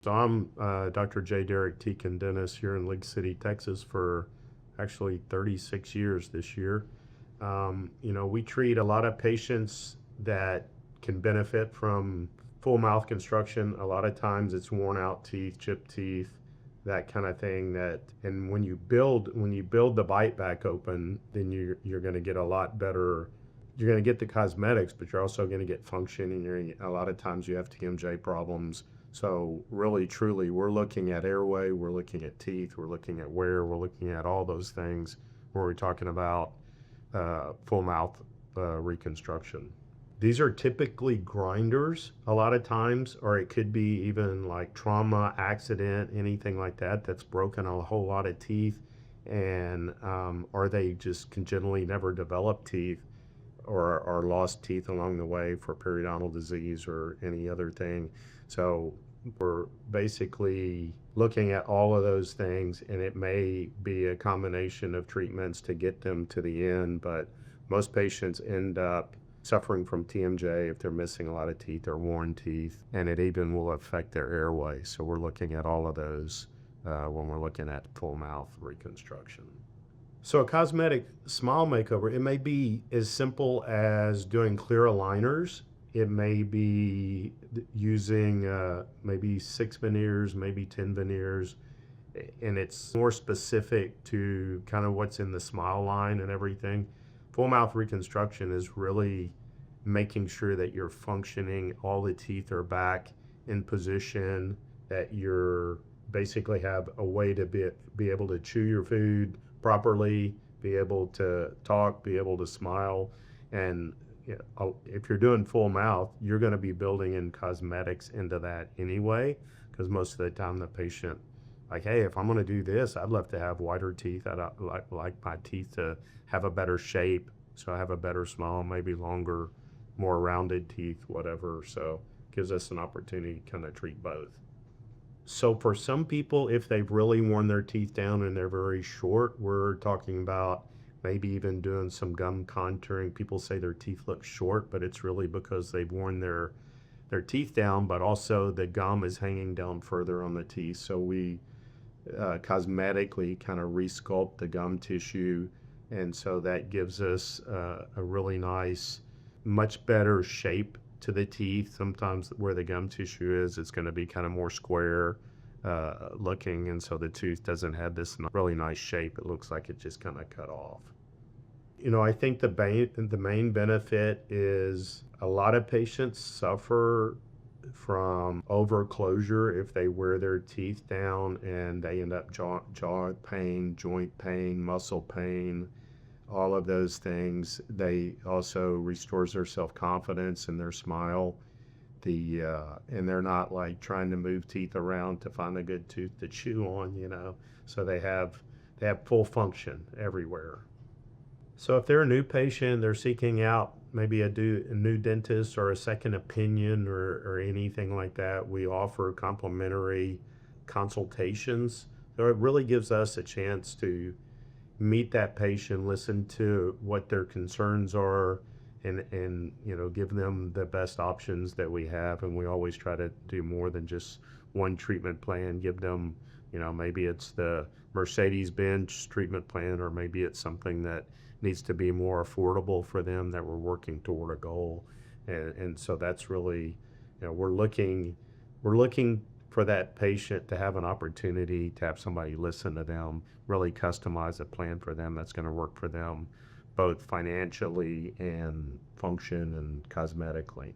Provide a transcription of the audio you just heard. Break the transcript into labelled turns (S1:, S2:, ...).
S1: So I'm Dr. J. Derek Teakin, dentist here in League City, Texas for actually 36 years this year. We treat a lot of patients that can benefit from full mouth construction. A lot of times it's worn out teeth, chipped teeth, that kind of thing. And when you build the bite back open, then you're going to get a lot better. You're going to get the cosmetics, but you're also going to get function. And a lot of times you have TMJ problems. So really, truly, we're looking at airway, we're looking at teeth, we're looking at wear, we're looking at all those things where we're talking about full mouth reconstruction. These are typically grinders a lot of times, or it could be even like trauma, accident, anything like that that's broken a whole lot of teeth, and or they just congenitally never develop teeth or lost teeth along the way for periodontal disease or any other thing. So we're basically looking at all of those things, and it may be a combination of treatments to get them to the end, but most patients end up suffering from TMJ if they're missing a lot of teeth or worn teeth, and it even will affect their airway. So we're looking at all of those when we're looking at full mouth reconstruction. So a cosmetic smile makeover, it may be as simple as doing clear aligners. It may be using maybe 6 veneers, maybe 10 veneers, and it's more specific to kind of what's in the smile line and everything. Full mouth reconstruction is really making sure that you're functioning, all the teeth are back in position, that you're basically have a way to be able to chew your food properly, be able to talk, be able to smile. And if you're doing full mouth, you're going to be building in cosmetics into that anyway, because most of the time the patient, like, hey, if I'm going to do this, I'd love to have whiter teeth. I'd like my teeth to have a better shape, so I have a better smile, maybe longer, more rounded teeth, whatever. So it gives us an opportunity to kind of treat both. So for some people, if they've really worn their teeth down and they're very short, we're talking about maybe even doing some gum contouring. People say their teeth look short, but it's really because they've worn their teeth down, but also the gum is hanging down further on the teeth. So we cosmetically kind of resculpt the gum tissue, and so that gives us a really nice, much better shape to the teeth. Sometimes where the gum tissue is, it's going to be kind of more square looking, and so the tooth doesn't have this really nice shape. It looks like it just kind of cut off. I think the main benefit is a lot of patients suffer from overclosure if they wear their teeth down, and they end up jaw pain, joint pain, muscle pain, all of those things. They also restores their self-confidence and their smile. And they're not like trying to move teeth around to find a good tooth to chew on. So they have full function everywhere. So if they're a new patient, they're seeking out maybe a new dentist or a second opinion or anything like that, we offer complimentary consultations. So it really gives us a chance to meet that patient, listen to what their concerns are, and give them the best options that we have. And we always try to do more than just one treatment plan. Give them, maybe it's the Mercedes-Benz treatment plan, or maybe it's something that needs to be more affordable for them, that we're working toward a goal. And so that's really, we're looking for that patient to have an opportunity to have somebody listen to them, really customize a plan for them that's going to work for them, both financially and function and cosmetically.